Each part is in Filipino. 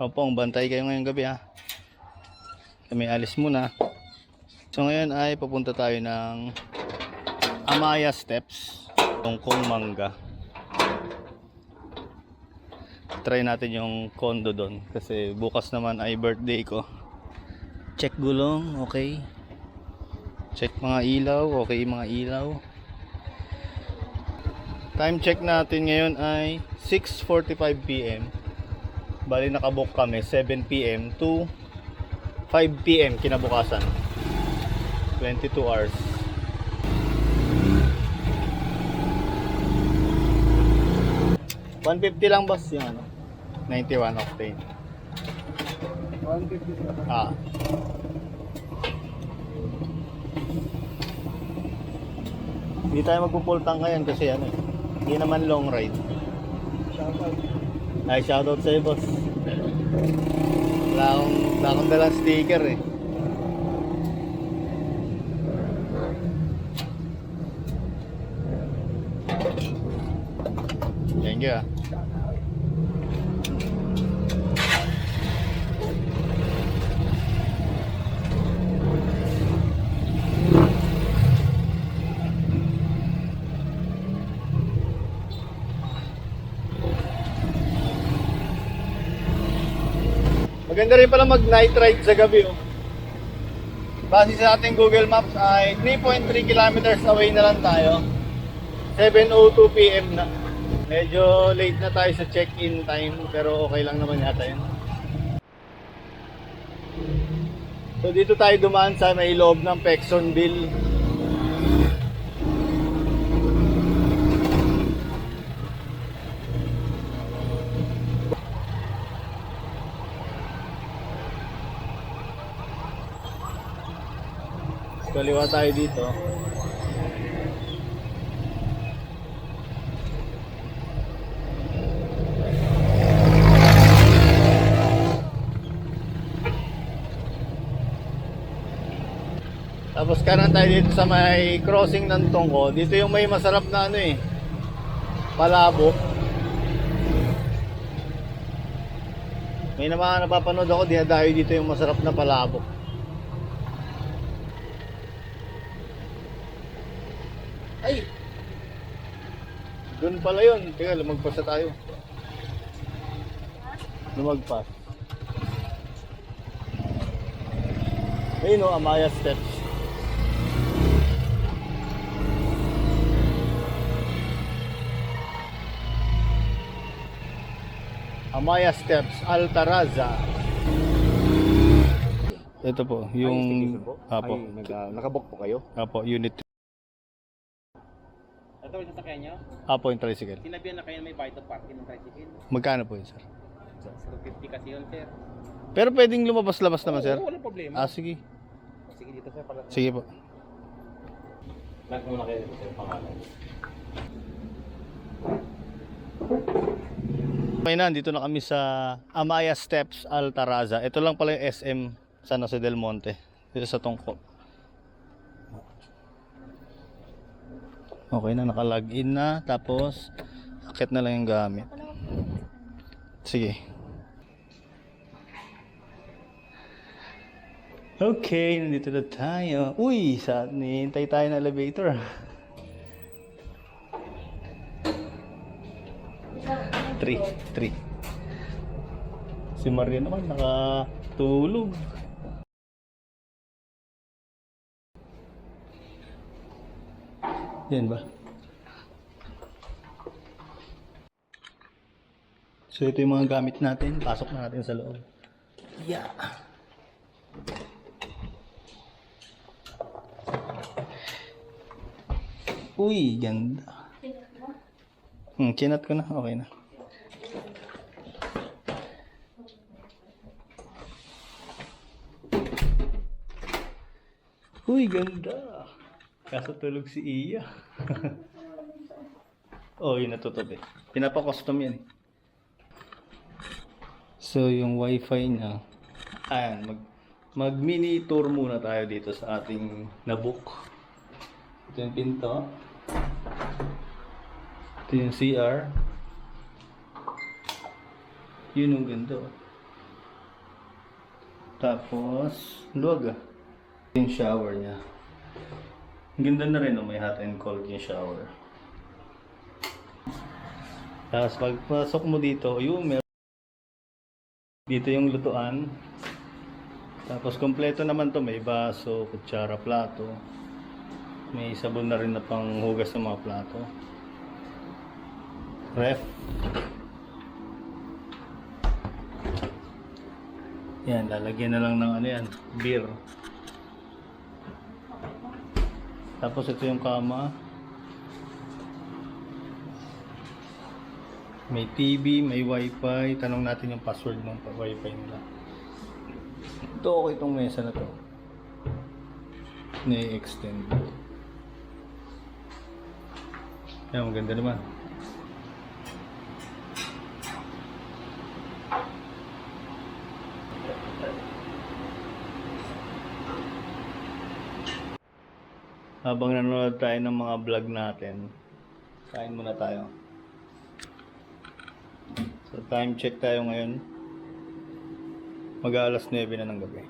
Opong, bantay kayo ngayong gabi ha. Kami alis muna. So ngayon ay pupunta tayo ng Amaya Steps, Tungkong Mangga. Try natin yung condo doon kasi bukas naman ay birthday ko. Check gulong, okay. Check mga ilaw, okay mga ilaw. Time check natin ngayon ay 6:45 PM. Bali nakabook kami 7 PM to 5 PM kinabukasan. 22 hours. $150 lang boss yung ano, 91 octane. 150. Ah. Hindi tayo magpo-full tank ngayon kasi ano eh. Hindi naman long ride. Shoutout. Ay, shoutout sa'yo boss. Wala akong dalang sticker eh. Thank you ah. Maganda rin pala mag night ride sa gabi oh. Base sa ating Google Maps ay 3.3 kilometers away na lang tayo. 7:02 PM na. Medyo late na tayo sa check-in time pero okay lang naman yata yun. So dito tayo dumaan sa may loob ng Pecksonville. Kaliwa tayo dito. Tapos kanan tayo dito sa may crossing ng Tongko. Dito yung may masarap na ano eh, palabok. May naman napapanood ako, dinadayo dito yung masarap na palabok. Ay! Doon pala yun. Teka, lumagpas na tayo. Lumagpas. Ayun o, Amaya Steps. Amaya Steps, Altaraza. Ito po, yung... Apo. Nakabook po kayo? Apo, unit. Ito yung sasakyan nyo? Apo, yung tricycle. Sinabihan na kayo may bayad parking ng tricycle. Magkano po yun, sir? 50 kasi yun, sir. Pero pwedeng lumabas-labas naman, sir. Oo, walang problema. Ah, sige. Sige dito, sir. Para... Sige po. Lag muna kayo dito, sir, pangalan. Okay na, dito na kami sa Amaya Steps, Altaraza. Ito lang pala yung SM San Jose del Monte. Dito sa Tongko. Okay na, naka-login na. Tapos, akit na lang yung gamit. Sige. Okay, nandito na tayo. Uy, hintay tayo ng elevator. Three. Si Maria naman nakatulog. Yan ba? So ito yung mga gamit natin. Pasok na natin sa loob. Yeah. Uy, ganda. Kinat ko na. Okay na. Uy, ganda. Kaso tulog si Iya. Oh, yun natutupi. Pinapa-custom yan eh. So, yung wifi niya. Ayan, mag-mini tour muna tayo dito sa ating nabook. Ito yung pinto. Ito yung CR. Yun ang ganda. Tapos, luwag ah. Yung shower niya. Ang ganda na rin, oh, may hot and cold yung shower. Tapos pagpasok mo dito, yun, meron dito yung lutuan. Tapos kompleto naman to, may baso, kutsara, plato. May sabon na rin na panghugas ng mga plato. Ref. Yan, lalagyan na lang ng ano yan, beer. Tapos ito yung kama. May TV, may wifi. Tanong natin yung password ng wifi nila. Ito okay itong mesa na to. Na-extend. Yan, maganda naman. Habang nanonood tayo ng mga vlog natin, kain muna tayo. So time check tayo ngayon. Mag-aalas 9 na ng gabi.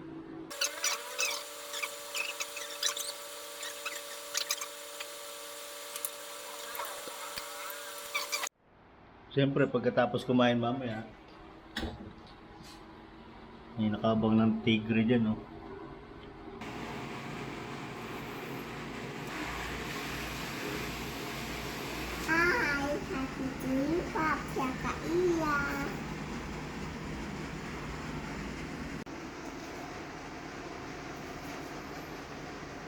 Siyempre pagkatapos kumain mamaya, may nakabang ng tigre dyan, oh. Hi, happy dream pop sa kaiya.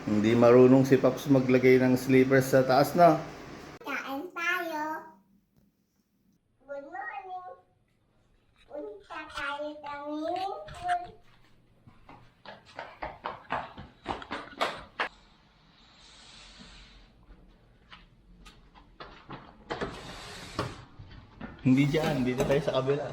Hindi marunong si Paps maglagay ng slippers sa taas na. Kain tayo. Good morning. Punta tayo sa swimming pool. Hindi dyan, dito tayo sa kabila.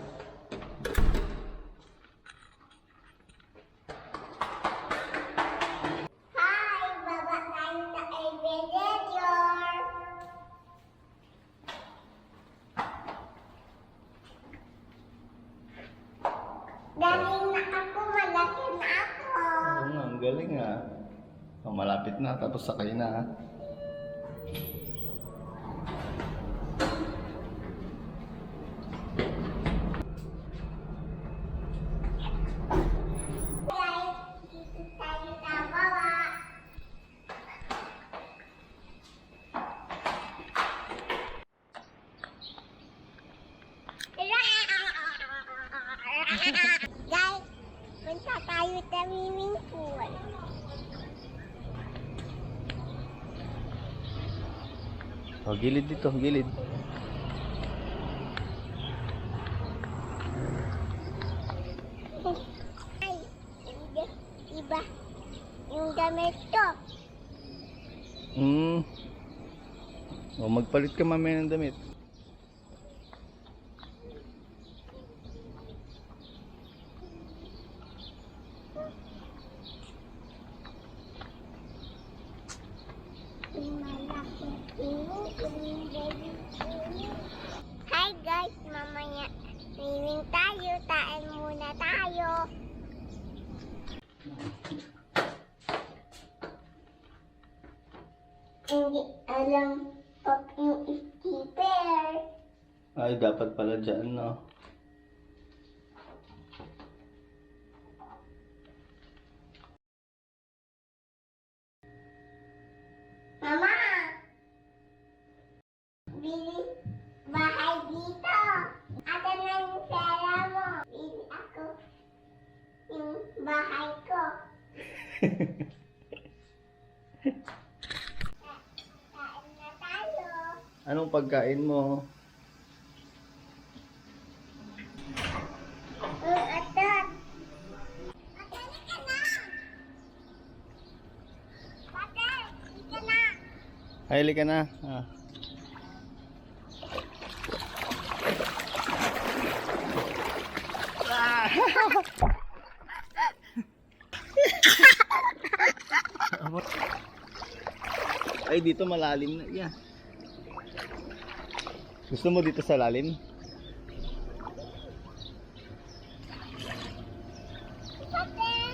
Hi, baba tayo sa elevator. Galing na ako, malaki na ako. Oo nga, ang galing ah. Oh, malapit na, tapos sakay na ah. Guys, dito tayo sa baba. Guys, punta tayo sa swimming pool. Oh, gilid dito, gilid. Ay, iba yung damit ko. Oh, magpalit ka mamaya ng damit. Hi guys, mamaya swimming tayo, taan muna tayo. Hindi alam pag yung skipper. Ay, dapat pala dyan, no? Mama! Bili bahay dito. Ate na yung pera mo. Bili ako yung bahay ko. Kain na tayo. Anong pagkain mo? Atat. Ate, ka na. Ate, ka na. Ay, ka na. Ah. Ay, dito malalim na. Yeah. Gusto mo dito sa lalim? Ate.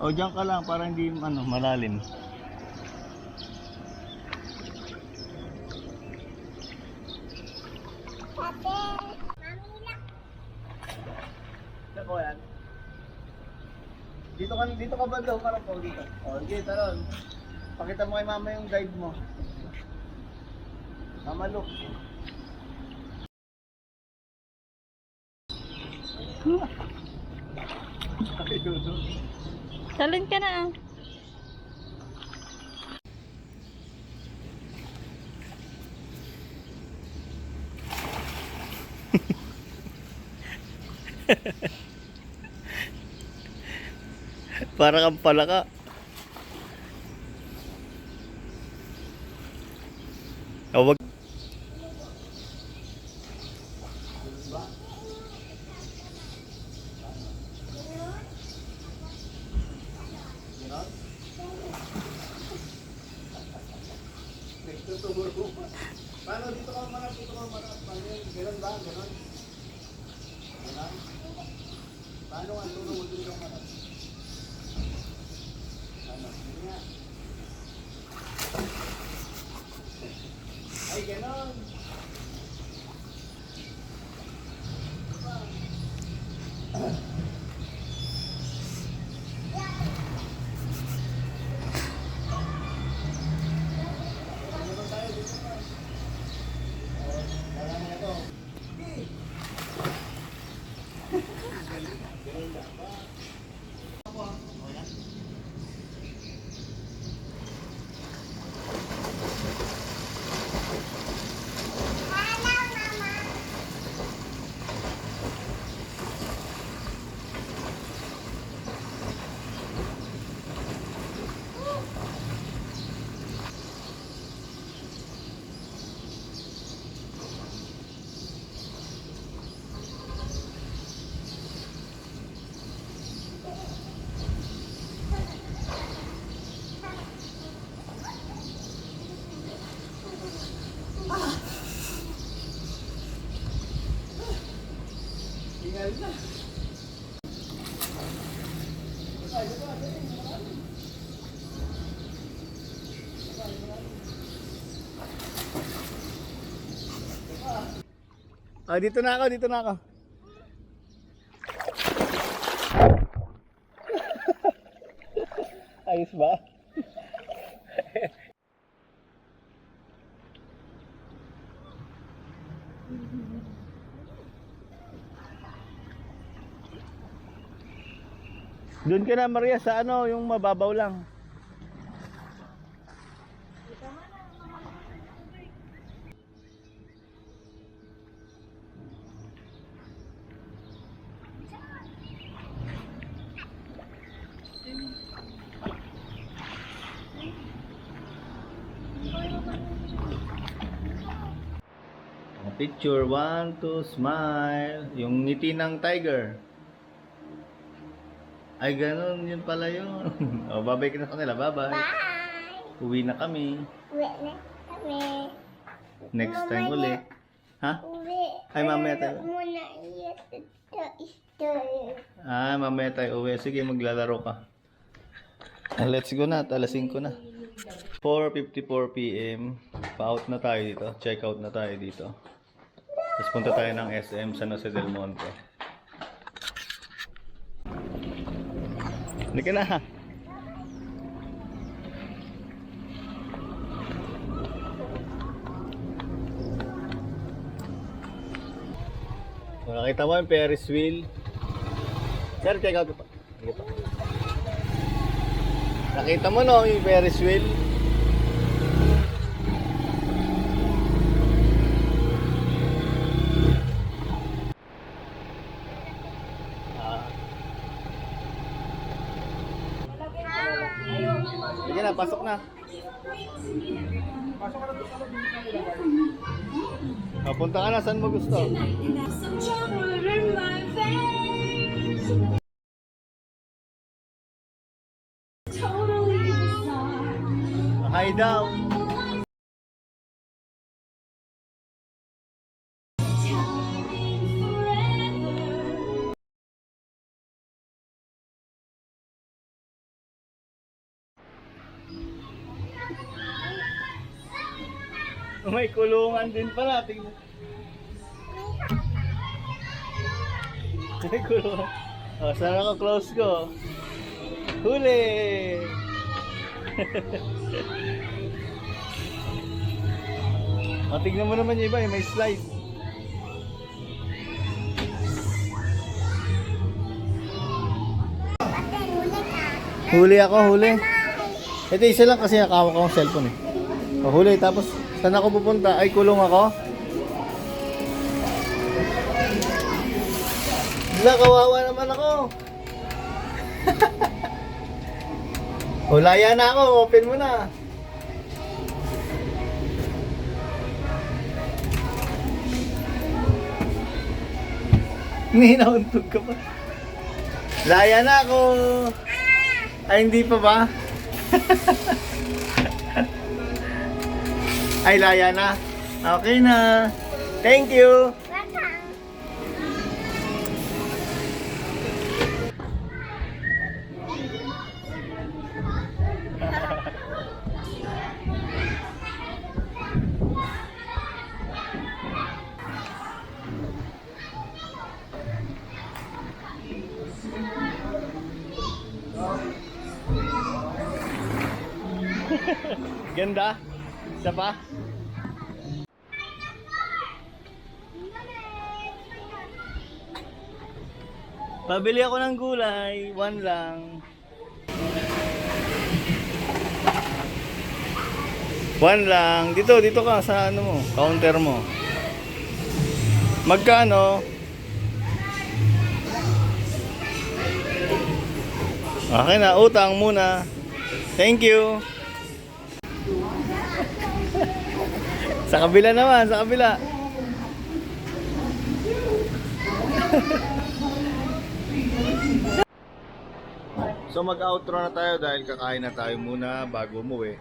O, dyan ka lang para hindi malalim. Ate, mami lang. Ako yan. Dito ka ba daw para po dito? O, sige, taron. Pakita mo kay mama yung guide mo. Mama, look. Ay, dudo. Talon ka na ah. Para kang palaka. O, wag. Paano dito ka manap? Paano yun? Ganun ba? Ganun? Ganun? Paano ang tulong mo dito ka manap? Paano? Hindi nga. Ay, ganun! Tinggal na. Ah, dito na ako, dito na ako. Ayos ba? Doon ka na Maria sa yung mababaw lang. Picture, 1, 2, smile. Yung ngiti ng tiger. Ay, ganun. Yun pala yun. O, babay ka na sa kanila. Bye-bye. Bye! Uwi na kami. Uwi na kami. Next time uli. Ha? Uwi. Ay, mamaya tayo. Muna ito. Ah, mamaya tayo uwi. Sige, maglalaro ka. Ah, let's go na. Alas 5 na. 4:54 p.m. Pa-out na tayo dito. Check out na tayo dito. Tapos punta tayo ng SM San Jose del Monte. Hindi ka na. Nakita mo yung Ferris wheel. Sir, check out pa. Nakita mo no yung Ferris wheel? Sige na, pasok na. Papunta ka na, saan mo gusto? Hi daw. May kulungan din pala. Tingnan. May kulungan. O, saan ako close ko? Huli! O, tignan mo naman yung iba, may slide. Huli ako, huli. Ito isa lang kasi nakawak ko ang cellphone eh. O, huli, tapos saan ako pupunta? Ay, kulong ako? Wala, kawawa naman ako. O, laya na ako. Open mo na. Ngayon nauntog ka pa. Laya na ako. Ay, hindi pa ba? Ay, laya na. Okay na. Thank you. Ganda? Isa pa? Pabili ako ng gulay. One lang. One lang. Dito ka sa ano mo, counter mo. Magkano? Okay na, utang muna. Thank you. Sa kabila naman, sa kabila. So mag-outro na tayo dahil kakain na tayo muna bago umuwi.